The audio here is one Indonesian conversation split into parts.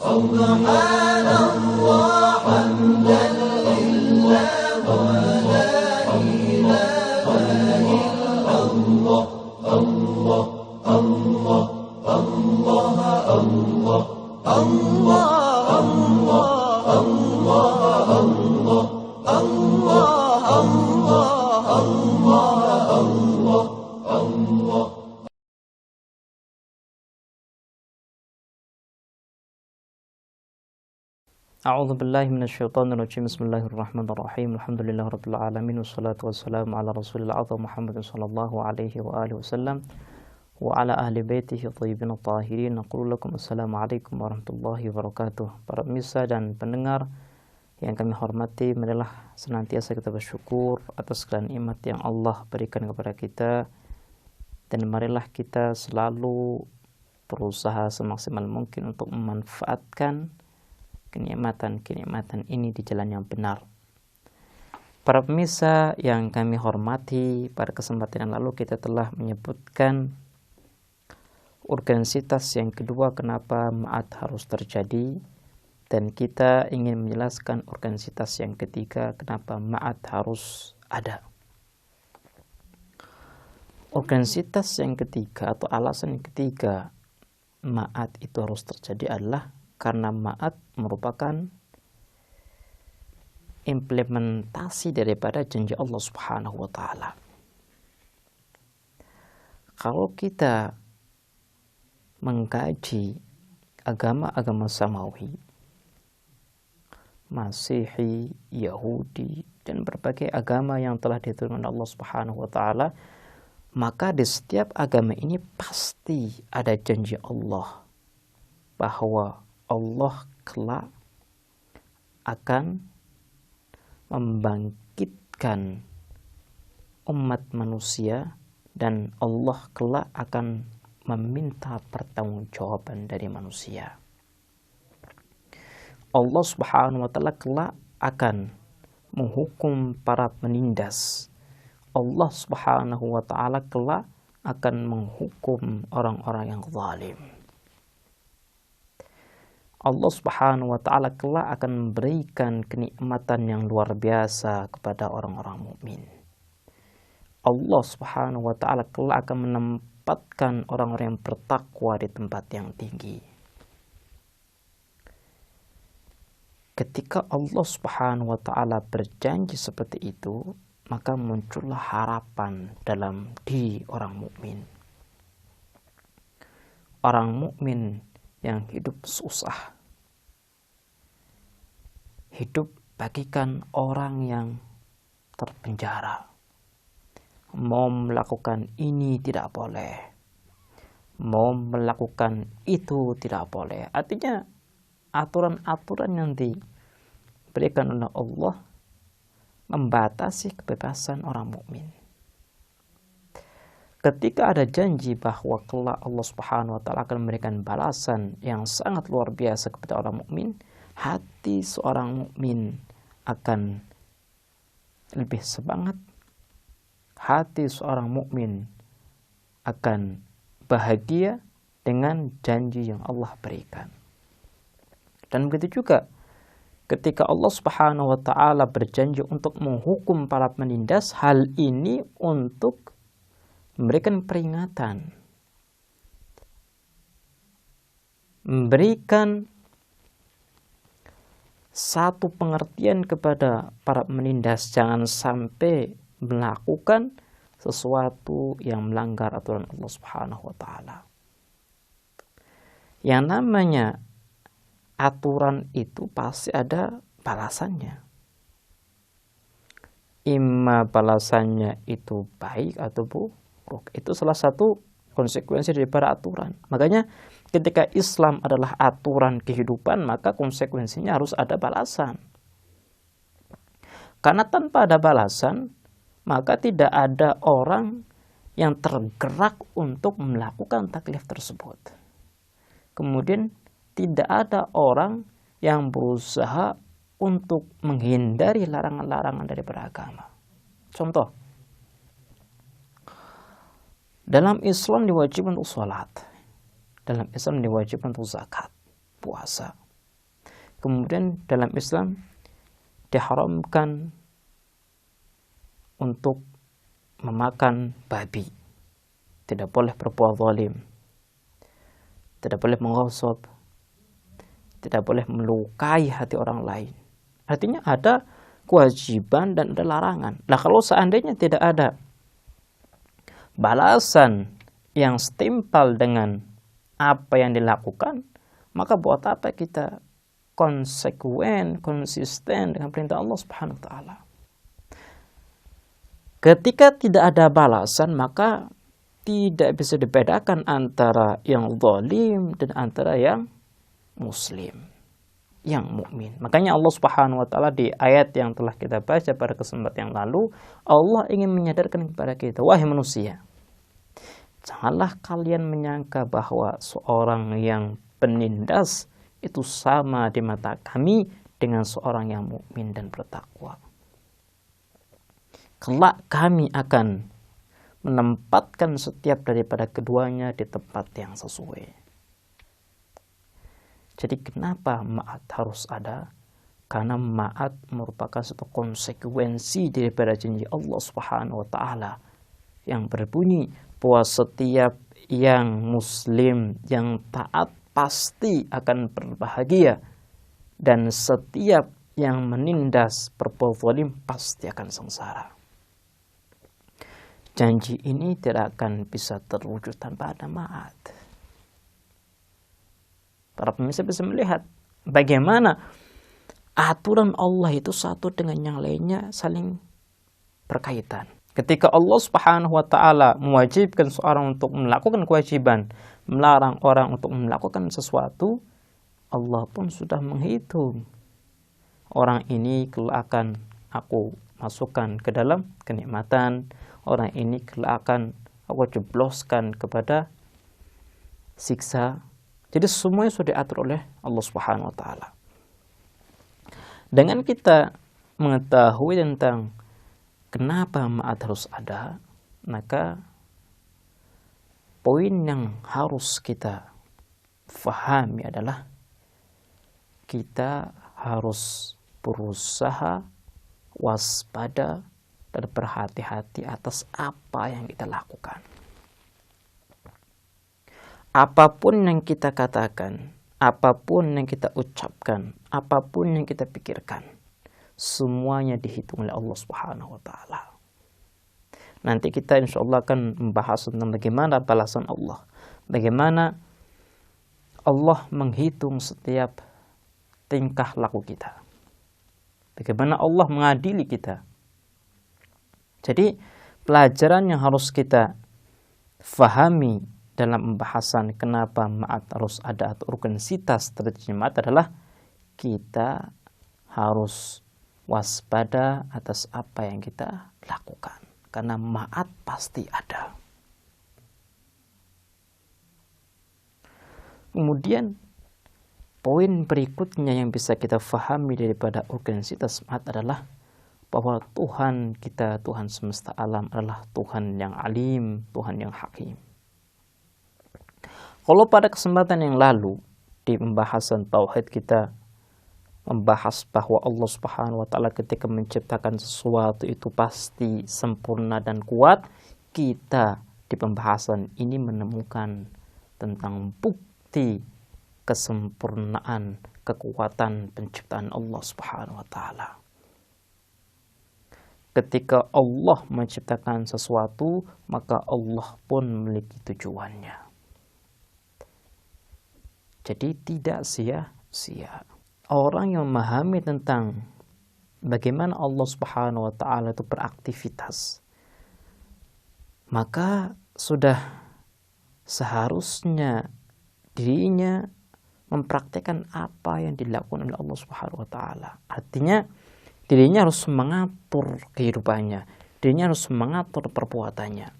Subhanallah hamdan lillah wa la ilaha illallah. Allah Allah Allah Allah Allah Allah Allah Allah Allah Allah Allah Allah. A'udzu billahi minasyaitonir rajim. Bismillahirrahmanirrahim. Alhamdulillahirabbil alamin wassalatu wassalamu ala rasulil azam Muhammadin sallallahu alaihi wa alihi wasallam wa ala ahli baitihi thayyibin tahirin. Naqulu lakum assalamualaikum warahmatullahi wabarakatuh. Para pemirsa dan pendengar yang kami hormati, marilah senantiasa kita bersyukur atas segala nikmat yang Allah berikan kepada kita, dan marilah kita selalu berusaha semaksimal mungkin untuk memanfaatkan kenikmatan ini di jalan yang benar. Para pemirsa yang kami hormati, pada kesempatan yang lalu kita telah menyebutkan urgensitas yang kedua kenapa ma'at harus terjadi, dan kita ingin menjelaskan urgensitas yang ketiga kenapa ma'at harus ada. Urgensitas yang ketiga atau alasan yang ketiga ma'at itu harus terjadi adalah karena ma'at merupakan implementasi daripada janji Allah Subhanahu wa ta'ala. Kalau kita mengkaji agama-agama samawi, Masihi, Yahudi, dan berbagai agama yang telah diturunkan Allah Subhanahu wa ta'ala, maka di setiap agama ini pasti ada janji Allah bahwa Allah kelak akan membangkitkan umat manusia, dan Allah kelak akan meminta pertanggungjawaban dari manusia. Allah Subhanahu wa ta'ala kelak akan menghukum para penindas. Allah Subhanahu wa ta'ala kelak akan menghukum orang-orang yang zalim. Allah Subhanahu wa ta'ala kelak akan memberikan kenikmatan yang luar biasa kepada orang-orang mukmin. Allah Subhanahu wa ta'ala kelak akan menempatkan orang-orang yang bertakwa di tempat yang tinggi. Ketika Allah Subhanahu wa ta'ala berjanji seperti itu, maka muncullah harapan dalam diri orang mukmin. Orang mukmin yang hidup susah, hidup bagikan orang yang terpenjara, mau melakukan ini tidak boleh, mau melakukan itu tidak boleh. Artinya aturan-aturan yang diberikan oleh Allah membatasi kebebasan orang mukmin. Ketika ada janji bahwa kelak Allah Subhanahu wa ta'ala akan memberikan balasan yang sangat luar biasa kepada orang mukmin, hati seorang mukmin akan lebih semangat. Hati seorang mukmin akan bahagia dengan janji yang Allah berikan. Dan begitu juga ketika Allah Subhanahu wa ta'ala berjanji untuk menghukum para penindas, hal ini untuk memberikan peringatan, memberikan satu pengertian kepada para penindas, jangan sampai melakukan sesuatu yang melanggar aturan Allah Subhanahu wa ta'ala. Yang namanya aturan itu pasti ada balasannya. Imma balasannya itu baik atau buruk. Itu salah satu konsekuensi daripada aturan. Makanya ketika Islam adalah aturan kehidupan, maka konsekuensinya harus ada balasan. Karena tanpa ada balasan, maka tidak ada orang yang tergerak untuk melakukan taklif tersebut. Kemudian tidak ada orang yang berusaha untuk menghindari larangan-larangan daripada agama. Contoh, dalam Islam diwajibkan untuk sholat, dalam Islam diwajibkan untuk zakat, puasa. Kemudian dalam Islam diharamkan untuk memakan babi. Tidak boleh berbuat zalim. Tidak boleh menghasab. Tidak boleh melukai hati orang lain. Artinya ada kewajiban dan ada larangan. Nah, kalau seandainya tidak ada balasan yang setimpal dengan apa yang dilakukan, maka buat apa kita konsisten dengan perintah Allah Subhanahu wa taala? Ketika tidak ada balasan, maka tidak bisa dibedakan antara yang zalim dan antara yang muslim, yang mukmin. Makanya Allah Subhanahu wa taala di ayat yang telah kita baca pada kesempatan yang lalu, Allah ingin menyadarkan kepada kita, wahai manusia, janganlah kalian menyangka bahwa seorang yang penindas itu sama di mata kami dengan seorang yang mukmin dan bertakwa. Kelak kami akan menempatkan setiap daripada keduanya di tempat yang sesuai. Jadi kenapa ma'at harus ada? Karena ma'at merupakan satu konsekuensi daripada janji Allah Subhanahu wa taala yang berbunyi bahwa setiap yang muslim yang taat pasti akan berbahagia, dan setiap yang menindas berbuat zalim pasti akan sengsara. Janji ini tidak akan bisa terwujud tanpa ada ma'at. Para pemirsa bisa melihat bagaimana aturan Allah itu satu dengan yang lainnya saling berkaitan. Ketika Allah Subhanahu wa taala mewajibkan seorang untuk melakukan kewajiban, melarang orang untuk melakukan sesuatu, Allah pun sudah menghitung. Orang ini kelak akan aku masukkan ke dalam kenikmatan, orang ini kelak akan aku jebloskan kepada siksa. Jadi semuanya sudah diatur oleh Allah Subhanahu wa taala. Dengan kita mengetahui tentang kenapa ma'at harus ada, maka poin yang harus kita fahami adalah kita harus berusaha waspada dan berhati-hati atas apa yang kita lakukan. Apapun yang kita katakan, apapun yang kita ucapkan, apapun yang kita pikirkan, semuanya dihitung oleh Allah Subhanahu wa taala. Nanti kita insya Allah akan membahas tentang bagaimana balasan Allah, bagaimana Allah menghitung setiap tingkah laku kita, bagaimana Allah mengadili kita. Jadi pelajaran yang harus kita fahami dalam pembahasan kenapa ma'at harus ada atau urgensitas terjadinya ma'at adalah kita harus waspada atas apa yang kita lakukan, karena ma'at pasti ada. Kemudian poin berikutnya yang bisa kita fahami daripada urgensitas ma'at adalah bahwa Tuhan kita, Tuhan semesta alam adalah Tuhan yang alim, Tuhan yang hakim. Kalau pada kesempatan yang lalu di pembahasan tauhid kita membahas bahwa Allah Subhanahu wa taala ketika menciptakan sesuatu itu pasti sempurna dan kuat, kita di pembahasan ini menemukan tentang bukti kesempurnaan kekuatan penciptaan Allah Subhanahu wa taala. Ketika Allah menciptakan sesuatu, maka Allah pun memiliki tujuannya. Jadi tidak sia-sia. Orang yang memahami tentang bagaimana Allah Subhanahu wa taala itu beraktivitas, maka sudah seharusnya dirinya mempraktekkan apa yang dilakukan oleh Allah Subhanahu wa taala. Artinya dirinya harus mengatur kehidupannya, dirinya harus mengatur perbuatannya.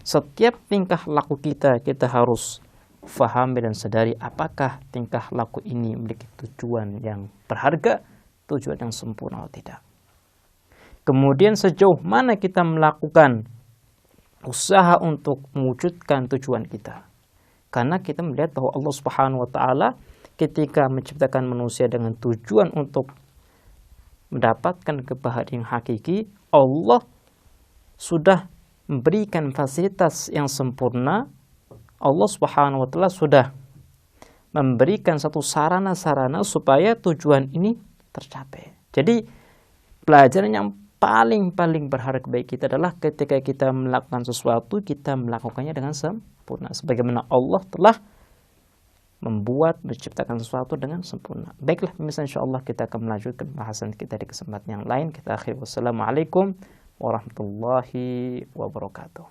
Setiap tingkah laku kita harus fahami dan sadari apakah tingkah laku ini memiliki tujuan yang berharga, tujuan yang sempurna atau tidak. Kemudian sejauh mana kita melakukan usaha untuk mewujudkan tujuan kita. Karena kita melihat bahwa Allah Subhanahu wa taala ketika menciptakan manusia dengan tujuan untuk mendapatkan kebahagiaan yang hakiki, Allah sudah memberikan fasilitas yang sempurna. Allah Subhanahu wa taala sudah memberikan satu sarana-sarana supaya tujuan ini tercapai. Jadi pelajaran yang paling berharga bagi kita adalah ketika kita melakukan sesuatu, kita melakukannya dengan sempurna. Sebagaimana Allah telah menciptakan sesuatu dengan sempurna. Baiklah, misalnya insyaallah kita akan melanjutkan bahasan kita di kesempatan yang lain. Kita akhiri. Wassalamualaikum warahmatullahi wabarakatuh.